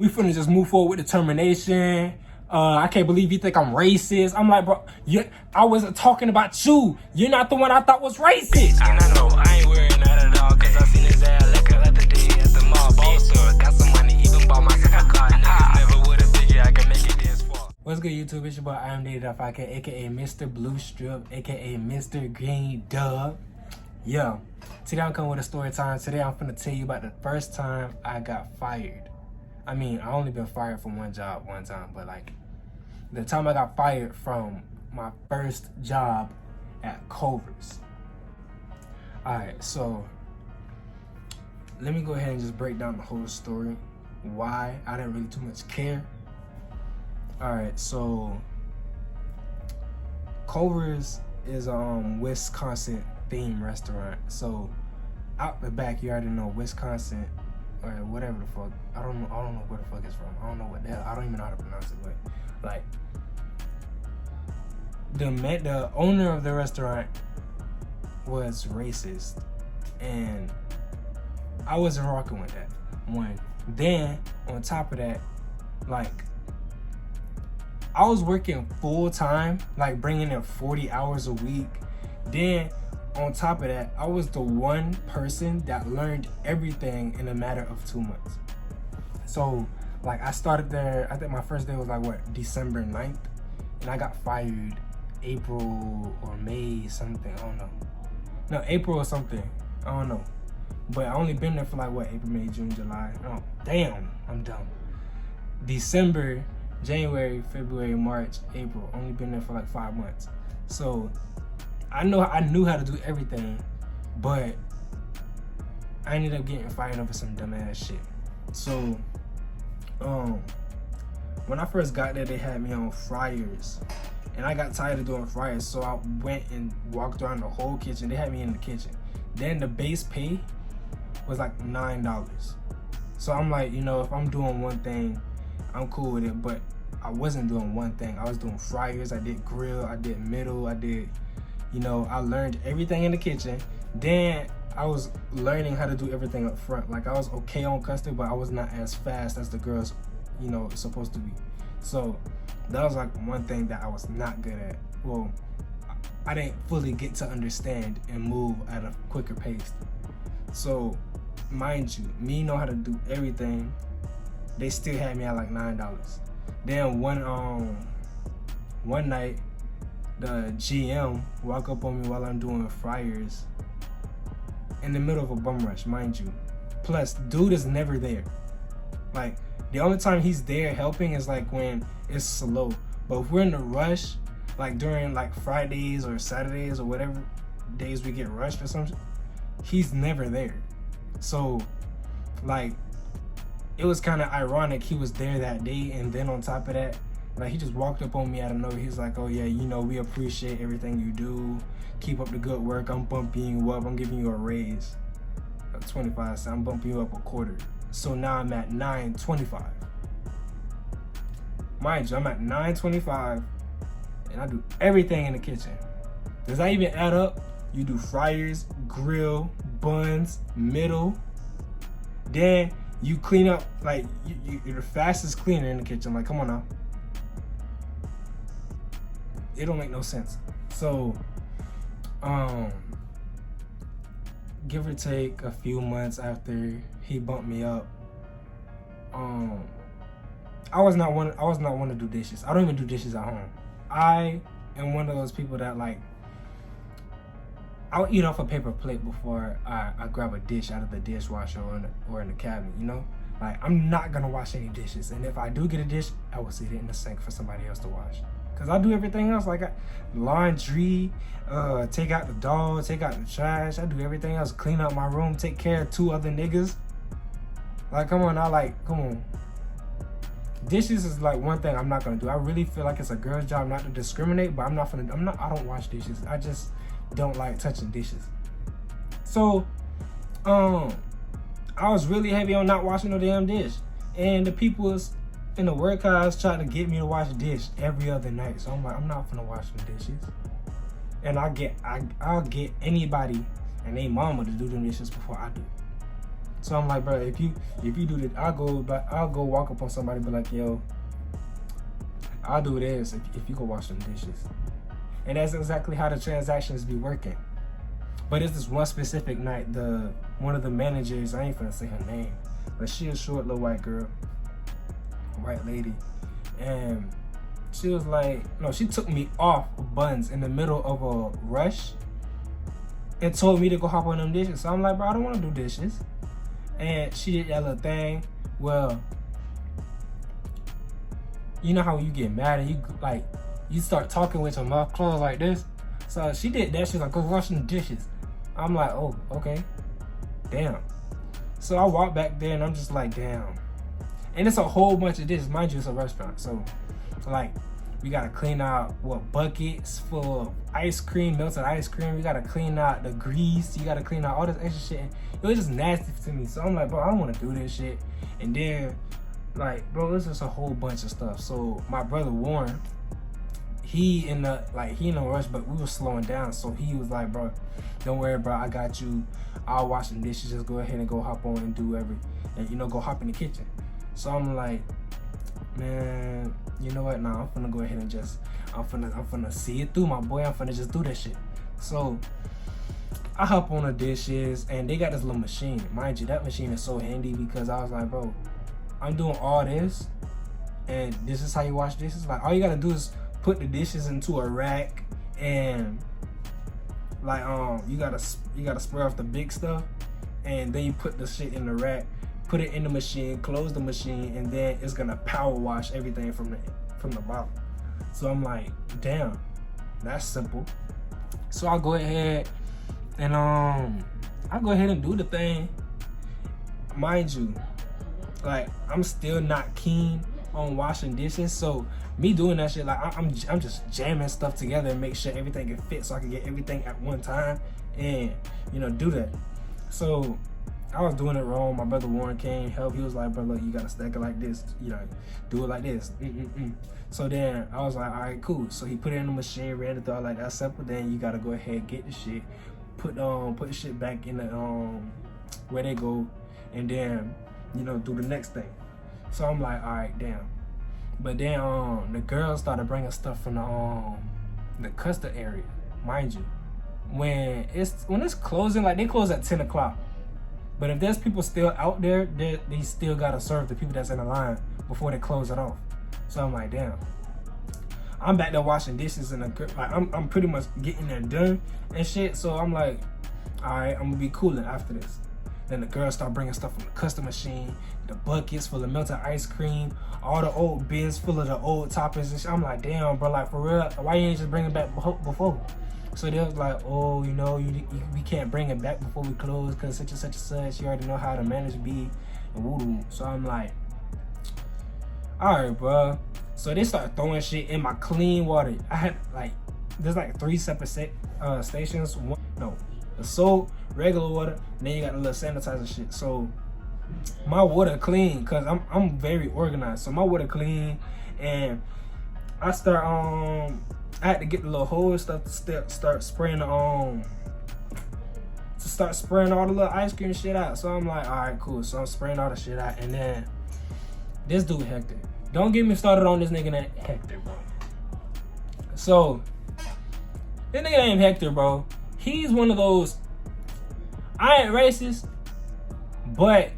We finna just move forward with determination. I can't believe you think I'm racist. I'm like, bro, I wasn't talking about you. You're not the one I thought was racist. I know, I ain't worrying that at all, cause I seen his ass liquor other day at the mall. Boss, got some money, even bought my car. Niggas never would've figured I could make it this far. What's good, YouTube? It's your boy IAmDaedae.5k, aka Mr. Blue Strip, aka Mr. Green Dub. Yeah, today I'm coming with a story time. Today I'm finna tell you about the first time I got fired. I mean, I only been fired from one job one time, but like the time I got fired from my first job at Culver's. Alright, so let me go ahead and just break down the whole story. Why I didn't really too much care. Alright, so Culver's is a Wisconsin themed restaurant. So out the back, you already know Wisconsin or whatever the fuck. I don't know where the fuck it's from. I don't know what the hell. I don't even know how to pronounce it. But like the owner of the restaurant was racist, and I wasn't rocking with that. One. Then on top of that, like I was working full time, like bringing in 40 hours a week. Then on top of that, I was the one person that learned everything in a matter of 2 months. So like I started there, I think my first day was like what, December 9th, and I got fired April or May something, I don't know. No, April or something, I don't know. But I only been there for like what, April, May, June, July. Oh, damn, I'm dumb. December, January, February, March, April. Only been there for like 5 months. So I knew how to do everything, but I ended up getting fired over some dumbass shit. So when I first got there, they had me on fryers, and I got tired of doing fryers, so I went and walked around the whole kitchen. They had me in the kitchen. Then the base pay was like $9. So I'm like, you know, if I'm doing one thing, I'm cool with it. But I wasn't doing one thing. I was doing fryers, I did grill, I did middle, I did, you know, I learned everything in the kitchen. Then I was learning how to do everything up front. Like I was okay on custard, but I was not as fast as the girls, you know, supposed to be. So that was like one thing that I was not good at. Well, I didn't fully get to understand and move at a quicker pace. So mind you, me know how to do everything. They still had me at like $9. Then one night, the GM walk up on me while I'm doing fryers in the middle of a bum rush, mind you. Plus, dude is never there. Like, the only time he's there helping is like when it's slow. But if we're in a rush, like during like Fridays or Saturdays or whatever days we get rushed or something, he's never there. So like it was kind of ironic he was there that day, and then on top of that, like he just walked up on me out of nowhere. He's like, oh yeah, you know, we appreciate everything you do. Keep up the good work. I'm bumping you up. I'm giving you a raise of 25 cents. I'm bumping you up a quarter. So now I'm at $9.25. Mind you, I'm at $9.25, and I do everything in the kitchen. Does that even add up? You do fryers, grill, buns, middle. Then you clean up, like you're the fastest cleaner in the kitchen. Like, come on now. It don't make no sense. So, give or take a few months after he bumped me up, I was not one to do dishes. I don't even do dishes at home. I am one of those people that like, I'll eat off a paper plate before I grab a dish out of the dishwasher or in the cabinet, you know? Like, I'm not gonna wash any dishes. And if I do get a dish, I will sit it in the sink for somebody else to wash. Cause I do everything else, like laundry, take out the dog, take out the trash. I do everything else, clean up my room, take care of 2 other niggas. Like, come on, come on. Dishes is like one thing I'm not gonna do. I really feel like it's a girl's job not to discriminate, but I don't wash dishes. I just don't like touching dishes. So, I was really heavy on not washing no damn dish. And the people in the workhouse trying to get me to wash a dish every other night. So I'm like, I'm not gonna wash some dishes. And I'll get anybody and their mama to do them dishes before I do. So I'm like, bro, if you do that, I'll go walk up on somebody and be like, yo, I'll do this if you go wash them dishes. And that's exactly how the transactions be working. But it's this one specific night, one of the managers, I ain't finna say her name, but she a short little white girl, white lady, and she was like, no, she took me off buns in the middle of a rush and told me to go hop on them dishes. So I'm like, bro, I don't want to do dishes. And she did that little thing. Well, you know how you get mad and you start talking with your mouth closed like this. So she did that. She's like, go wash the dishes. I'm like, oh, okay, damn. So I walk back there and I'm just like, damn. And it's a whole bunch of dishes. Mind you, it's a restaurant. So like, we gotta clean out buckets full of ice cream, melted ice cream. We gotta clean out the grease. You gotta clean out all this extra shit. It was just nasty to me. So I'm like, bro, I don't wanna do this shit. And then, like, bro, it's just a whole bunch of stuff. So my brother Warren, he in a rush, but we were slowing down. So he was like, bro, don't worry, bro, I got you. I'll wash the dishes. Just go ahead and go hop on and do and go hop in the kitchen. So I'm like, man, you know what? Nah, I'm finna go ahead and I'm finna see it through, my boy. I'm finna just do that shit. So I hop on the dishes, and they got this little machine. Mind you, that machine is so handy because I was like, bro, I'm doing all this, and this is how you wash dishes. Like, all you gotta do is put the dishes into a rack, and like you gotta spray off the big stuff, and then you put the shit in the rack, put it in the machine, close the machine, and then it's gonna power wash everything from the bottom. So I'm like, damn, that's simple. So I'll go ahead and do the thing. Mind you, like, I'm still not keen on washing dishes, so me doing that shit, like, I'm just jamming stuff together and make sure everything can fit so I can get everything at one time and, do that. So I was doing it wrong. My brother Warren came, help. He was like, bro, look, you gotta stack it like this, do it like this. So then I was like, all right, cool. So he put it in the machine, ran it through, like, that's simple. Then you gotta go ahead, get the shit, put the shit back in the where they go, and then do the next thing. So I'm like, all right, damn. But then the girls started bringing stuff from the custard area. Mind you, when it's closing, like, they close at 10 o'clock. But if there's people still out there, they still gotta serve the people that's in the line before they close it off. So I'm like, damn. I'm back there washing dishes, and I'm pretty much getting that done and shit. So I'm like, all right, I'm gonna be cooling after this. Then the girls start bringing stuff from the custard machine, the buckets full of melted ice cream, all the old bins full of the old toppings and shit. I'm like, damn, bro, like, for real, why you ain't just bring it back before? So they was like, oh, we can't bring it back before we close because such and such and such. You already know how the managers be and woo. So I'm like, all right, bro. So they start throwing shit in my clean water. I had there's 3 separate stations. The soap, regular water, and then you got the little sanitizer shit. So my water clean because I'm very organized. So my water clean, and I start I had to get the little hose stuff to start spraying all the little ice cream shit out. So I'm like, all right, cool. So I'm spraying all the shit out, and then this dude Hector. Don't get me started on this nigga named Hector, bro. So this nigga named Hector, bro. He's one of those. I ain't racist, but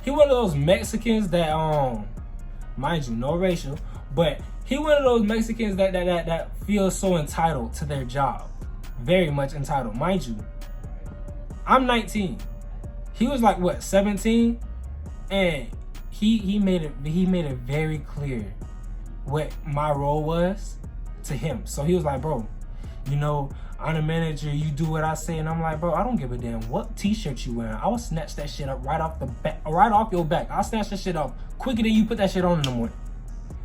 he one of those Mexicans that mind you, no racial, but he one of those Mexicans that feels so entitled to their job. Very much entitled. Mind you, I'm 19. He was like, what, 17? And he made it very clear what my role was to him. So he was like, bro, I'm the manager, you do what I say. And I'm like, bro, I don't give a damn what t-shirt you wearing. I will snatch that shit up right off your back. I'll snatch that shit up quicker than you put that shit on in the morning.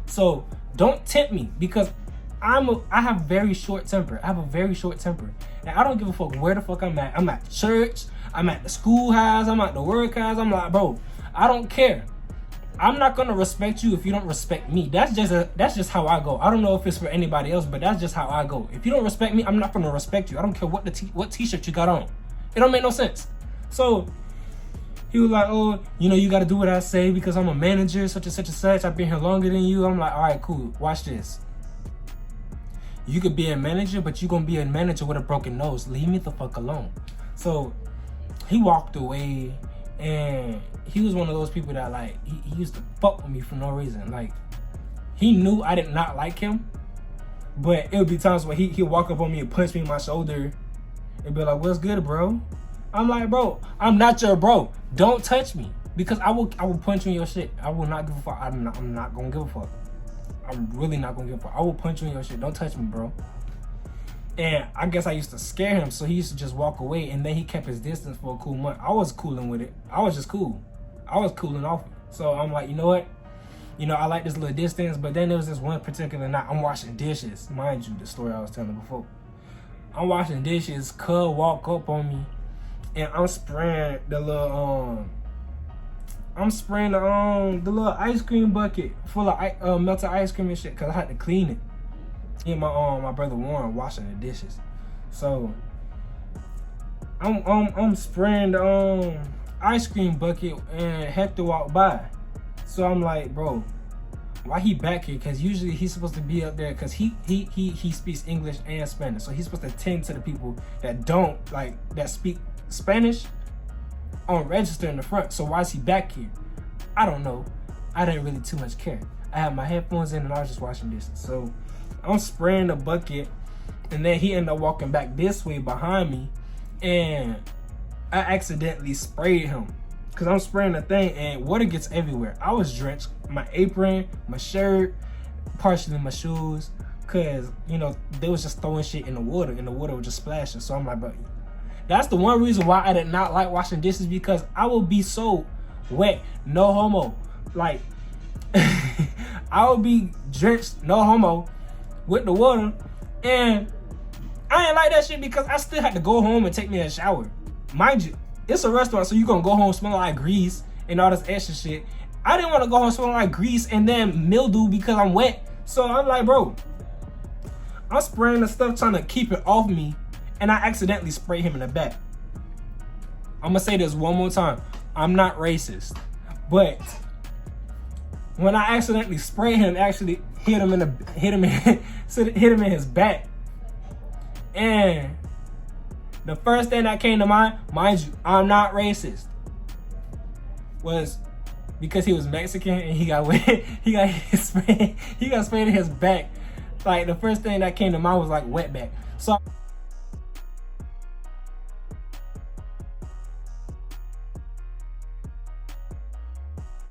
So don't tempt me because I have very short temper. I have a very short temper. And I don't give a fuck where the fuck I'm at. I'm at church, I'm at the schoolhouse, I'm at the workhouse. I'm like, bro, I don't care. I'm not gonna respect you if you don't respect me. That's just how I go. I don't know if it's for anybody else, but that's just how I go. If you don't respect me, I'm not gonna respect you. I don't care what t-shirt you got on. It don't make no sense. So He was like, oh, you know, you got to do what I say because I'm a manager, such and such and such. I've been here longer than you. I'm like, all right, cool. Watch this. You could be a manager, but you're going to be a manager with a broken nose. Leave me the fuck alone. So he walked away, and he was one of those people that, like, he used to fuck with me for no reason. Like, he knew I did not like him, but it would be times where he'd walk up on me and punch me in my shoulder and be like, what's good, bro? I'm like, bro, I'm not your bro. Don't touch me, because I will punch you in your shit. I will not give a fuck. I'm not gonna give a fuck. I'm really not gonna give a fuck. I will punch you in your shit. Don't touch me, bro. And I guess I used to scare him, so he used to just walk away, and then he kept his distance for a cool month. I was cooling with it. I was just cool. I was cooling off it. So I'm like, you know what? You know, I like this little distance, but then there was this one particular night. I'm washing dishes. Mind you, the story I was telling before. I'm washing dishes. Cub walk up on me, and I'm spraying the little the little ice cream bucket full of melted ice cream and shit, because I had to clean it. And my brother Warren washing the dishes. So I'm spraying the ice cream bucket, and Hector walked by. So I'm like, bro, why he back here? Because usually he's supposed to be up there, because he speaks English and Spanish. So he's supposed to tend to the people that don't, like, that speak Spanish on register in the front. So why is he back here? I don't know. I didn't really too much care. I had my headphones in and I was just washing dishes. So I'm spraying the bucket, and then he ended up walking back this way behind me, and I accidentally sprayed him. Cause I'm spraying the thing and water gets everywhere. I was drenched, my apron, my shirt, partially my shoes, cause you know they was just throwing shit in the water, and the water was just splashing. So I'm like, but that's the one reason why I did not like washing dishes, because I will be so wet, no homo. Like I would be drenched, no homo, with the water, and I didn't like that shit because I still had to go home and take me a shower. Mind you, it's a restaurant, so you gonna go home smelling like grease and all this extra shit. I didn't want to go home smelling like grease and then mildew because I'm wet. So I'm like, bro, I'm spraying the stuff trying to keep it off me, and I accidentally sprayed him in the back. I'm gonna say this one more time. I'm not racist, but when I accidentally sprayed him, actually hit him in his back, and the first thing that came to mind you, I'm not racist, was because he was Mexican and he got wet. He got sprayed in his back. Like, the first thing that came to mind was like wet back. So